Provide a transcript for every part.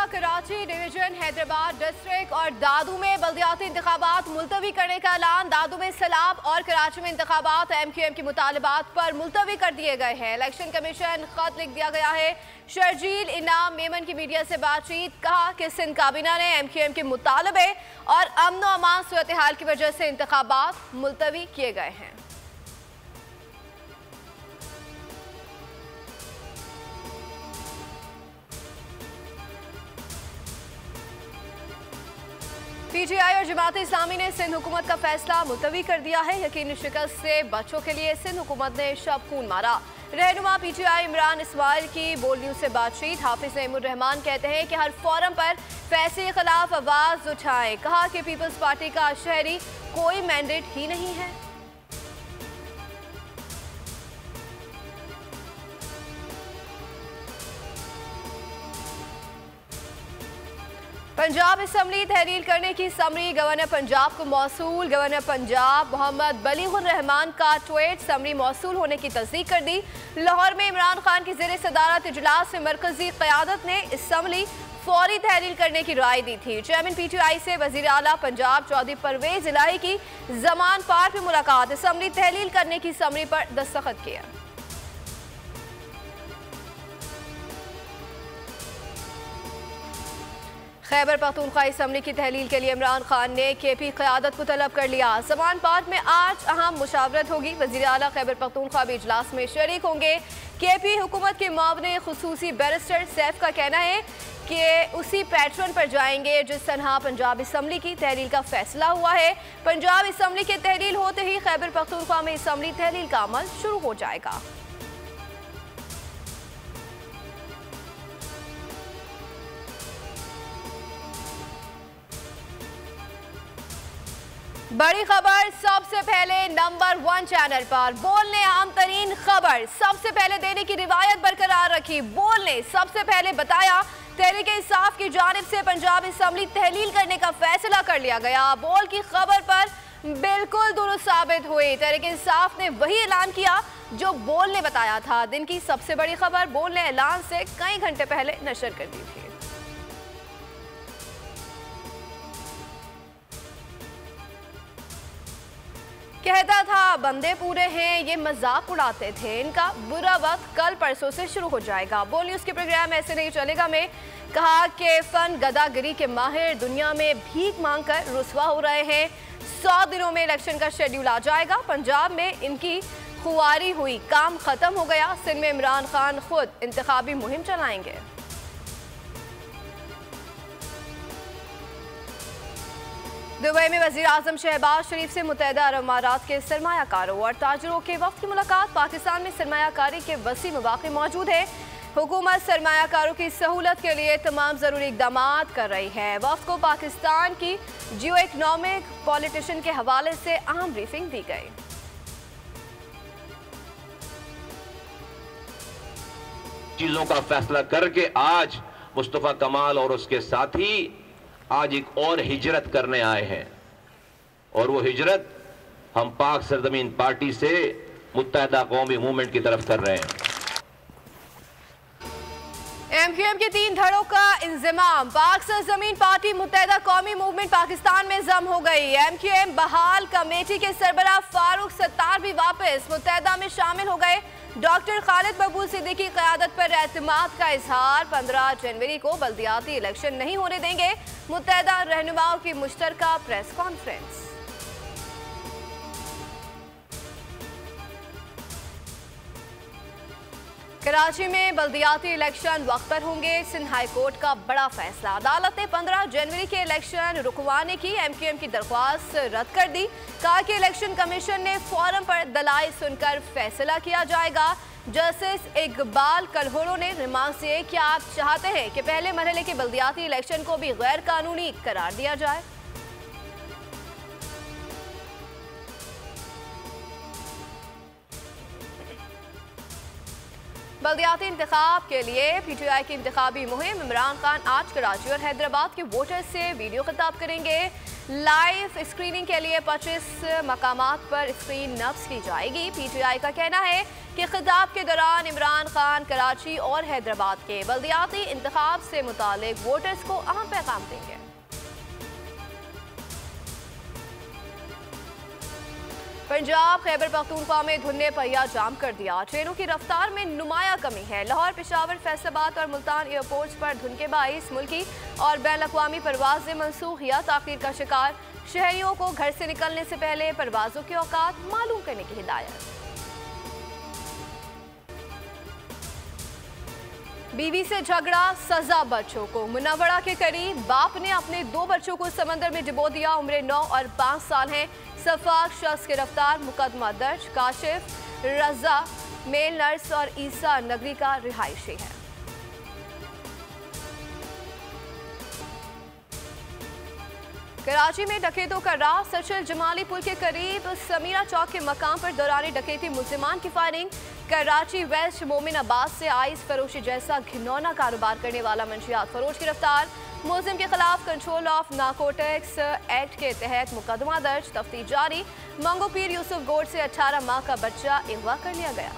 Karachi division, Hyderabad district और दादू में बल्दियाती इंतखाबात मुलतवी करने का ऐलान। दादू में सैलाब और कराची में इंतखाबात MQM की मुतालबात पर मुलतवी कर दिए गए हैं। इलेक्शन कमीशन खत लिख दिया गया है। शर्जील इनाम मेमन की मीडिया से बातचीत, कहा कि सिंध काबीना ने MQM के मुतालबे और अमन व अमान सूरत हाल की वजह से इंतखाबात मुलतवी किए गए हैं। PTI और जमात इस्लामी ने सिंध हुकूमत का फैसला मुलतवी कर दिया है। यकीनी शिकस्त से बच्चों के लिए सिंध हुकूमत ने शब खून मारा। रहनुमा PTI इमरान इस्माइल की बोल न्यूज से बातचीत, हाफिज नईमुर रहमान कहते हैं कि हर फोरम पर फैसले के खिलाफ आवाज उठाएं। कहा कि पीपल्स पार्टी का शहरी कोई मैंडेट ही नहीं है। पंजाब असम्बली तहरील करने की समरी गवर्नर पंजाब को मौसूल। गवर्नर पंजाब मोहम्मद बलीगुर रहमान का ट्वीट समरी मौसूल होने की तस्दीक कर दी। लाहौर में इमरान खान की ज़ेर सदारत इजलास में मरकजी क़यादत ने असम्बली फौरी तहरील करने की राय दी थी। चेयरमैन PTI से वज़ीर आला पंजाब चौधरी परवेज इलाही की जमान पार्क में मुलाकात, असम्बली तहरील करने की समरी पर दस्तखत किया। खैबर पख्तूनख्वा असम्बली की तहलील के लिए इमरान खान ने KP क़यादत को तलब कर लिया। जमान पार्क में आज अहम मुशावरत होगी। वज़ीर आला खैबर पख्तूनख्वा भी इजलास में शरीक होंगे। KP हुकूमत के मुआवने खुसूसी बैरिस्टर सैफ का कहना है कि उसी पैटर्न पर जाएंगे जिस तरह पंजाब असम्बली की तहलील का फैसला हुआ है। पंजाब असम्बली के तहलील होते ही खैबर पख्तूनख्वा में असम्बली तहलील का अमल शुरू हो जाएगा। बड़ी खबर सबसे पहले नंबर 1 चैनल पर। बोलने आम तरीन खबर सबसे पहले देने की रिवायत बरकरार रखी। बोलने सबसे पहले बताया तहरीक इंसाफ की जानिब से पंजाब असम्बली तहलील करने का फैसला कर लिया गया। बोल की खबर पर बिल्कुल दुरुस्त साबित हुई। तहरीक इंसाफ ने वही ऐलान किया जो बोल ने बताया था। दिन की सबसे बड़ी खबर बोल ने ऐलान से कई घंटे पहले नशर कर दी थी। कहता था बंदे पूरे हैं, ये मजाक उड़ाते थे, इनका बुरा वक्त कल परसों से शुरू हो जाएगा। बोल न्यूज के प्रोग्राम ऐसे नहीं चलेगा में कहा कि फन गदागिरी के माहिर दुनिया में भीख मांगकर रुसवा हो रहे हैं। 100 दिनों में इलेक्शन का शेड्यूल आ जाएगा। पंजाब में इनकी खुआरी हुई, काम खत्म हो गया। सिंध में इमरान खान खुद इंतखाबी मुहिम चलाएंगे। दुबई में वज़ीर आज़म शहबाज शरीफ से मुत्तहिदा अरब अमारात के सरमायाकारों और ताजरों के वफ्द की मुलाकात। पाकिस्तान में सरमायाकारी के वसी मौक़े मौजूद है। हुकूमत सरमायाकारों की सहूलत के लिए तमाम ज़रूरी इक़दाम कर रही है। वफ्द को पाकिस्तान की जियो इकनॉमिक पॉलिटिशियन के हवाले से अहम ब्रीफिंग दी गई। चीजों का फैसला करके आज मुस्तफ़ा कमाल और उसके साथी आज एक और हिजरत करने आए हैं, और वो हिजरत हम पाक सरजमीन पार्टी से मुत्तहिदा कौमी मूवमेंट की तरफ कर रहे हैं। MQM के 3 धड़ों का इंजमाम। पाक सरजमीन पार्टी मुत्तहिदा कौमी मूवमेंट पाकिस्तान में जम हो गई। MQM बहाल कमेटी के सरबराह फारूक सत्तार भी वापस मुत्तहिदा में शामिल हो गए। डॉक्टर खालिद महबूब सिद्दीकी की क़यादत पर एतमाद का इजहार। 15 जनवरी को बल्दियाती इलेक्शन नहीं होने देंगे। मुत्तहिदा रहनुमाओं की मुश्तरका प्रेस कॉन्फ्रेंस। कराची में बल्दियाती इलेक्शन वक्त पर होंगे। सिंध हाई कोर्ट का बड़ा फैसला। अदालत ने 15 जनवरी के इलेक्शन रुकवाने की MQM की दरख्वास्त रद्द कर दी। कहा कि इलेक्शन कमीशन ने फोरम पर दलाइल सुनकर फैसला किया जाएगा। जस्टिस इकबाल कलहोरो ने रिमार्क दिए कि आप चाहते हैं कि पहले मरहले के बल्दियाती इलेक्शन को भी गैर कानूनी करार दिया जाए। बल्दियाती इंतखाब के लिए PTI की इंतखाबी मुहिम। इमरान खान आज कराची और हैदराबाद के वोटर्स से वीडियो खिताब करेंगे। लाइव स्क्रीनिंग के लिए 25 मकामात पर स्क्रीन नफ्स की जाएगी। पीटीआई का कहना है कि खिताब के दौरान इमरान खान कराची और हैदराबाद के बल्दियाती इंतखाब से मुतालिक वोटर्स को अहम पैगाम देंगे। पंजाब खैबर पख्तूनख्वा में धुंध ने पहिया जाम कर दिया। ट्रेनों की रफ्तार में नुमाया कमी है। लाहौर, पेशावर, फैसलाबाद और मुल्तान एयरपोर्ट्स पर धुंध के बाइस मुल्की और बैन अक़वामी परवाज़ें मनसूख या ताख़ीर का शिकार। शहरियों को घर से निकलने से पहले परवाज़ों के औकात मालूम करने की हिदायत। बीवी से झगड़ा, सजा बच्चों को। मुनव्वरा के करीब बाप ने अपने 2 बच्चों को समंदर में डुबो दिया। उम्र 9 और 5 साल है। सफाक शख्स गिरफ्तार, मुकदमा दर्ज। काशिफ, रजा मेल नर्स और ईसा नगरी का रिहायशी है। कराची में डकैतों का राह। सचल जमाली पुल के करीब समीरा चौक के मकाम पर दौरान डकैती मुल्जिमान की फायरिंग। कराची वेस्ट मोमिनाबाद से आइस फरोशी जैसा घिनौना कारोबार करने वाला मंशियात फरोश गिरफ्तार। मुल्जिम के खिलाफ कंट्रोल ऑफ नारकोटिक्स एक्ट के तहत मुकदमा दर्ज। तफ्तीश जारी। मंगो पीर यूसुफ गोड से 18 माह का बच्चा अगवा कर लिया गया।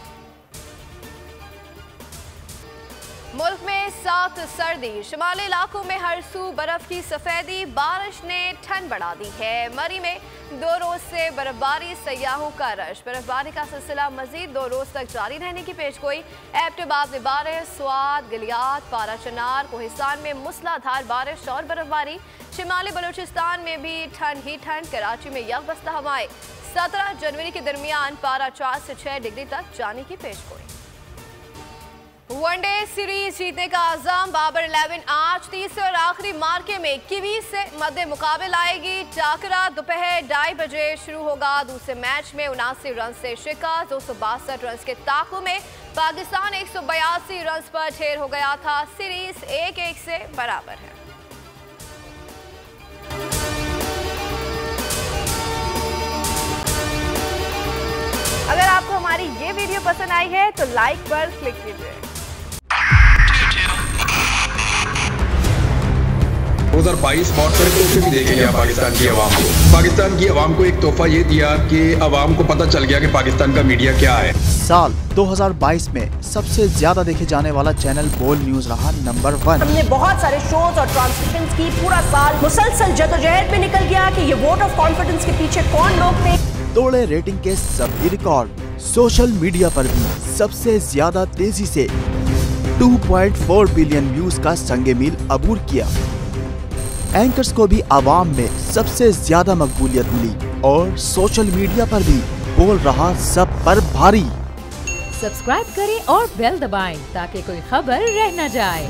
मुल्क में सख्त सर्दी। शिमाली इलाकों में हर सू बर्फ की सफेदी। बारिश ने ठंड बढ़ा दी है। मरी में 2 रोज से बर्फबारी, सयाहों का रश। बर्फबारी का सिलसिला मजीद 2 रोज तक जारी रहने की पेशगोई। एबटाबाद में बारिश, स्वात, गलियात, पारा चनार, कोहिस्तान में मूसलाधार बारिश और बर्फबारी। शिमाली बलूचिस्तान में भी ठंड ही ठंड। कराची में यकबस्ता हवाएं। 17 जनवरी के दरमियान पारा 4 से 6 डिग्री तक जाने की पेशगोई। वनडे सीरीज जीतने का आज़म। बाबर 11 आज तीसरे और आखिरी मार्के में कीवीज से मद्दे मुकाबले आएगी। टाकरा दोपहर 2:30 बजे शुरू होगा। दूसरे मैच में 79 रन से शिकस्त। 262 रन के ताकू में पाकिस्तान 182 रन पर ढेर हो गया था। सीरीज 1-1 से बराबर है। अगर आपको हमारी ये वीडियो पसंद आई है तो लाइक पर क्लिक कीजिए। 2022 बहुत सारे तोहफे भी देखे गया पाकिस्तान की आवाम को। पाकिस्तान की आवाम को एक तोहफा ये दिया कि आवाम को पता चल गया कि पाकिस्तान का मीडिया क्या है। साल 2022 में सबसे ज्यादा देखे जाने वाला चैनल बोल न्यूज रहा नंबर 1। हमने बहुत सारे शोज और ट्रांसमिशंस की। पूरा साल मुसलसल जदोजहद में निकल गया कि ये वोट ऑफ कॉन्फिडेंस के पीछे कौन लोग थे। तोड़े रेटिंग के सभी रिकॉर्ड। सोशल मीडिया पर भी सबसे ज्यादा तेजी से 2.4 बिलियन व्यूज का संगे मील अबूर किया। एंकर्स को भी आवाम में सबसे ज्यादा मकबूलियत मिली और सोशल मीडिया पर भी बोल रहा सब पर भारी। सब्सक्राइब करें और बेल दबाएं ताकि कोई खबर रह न जाए।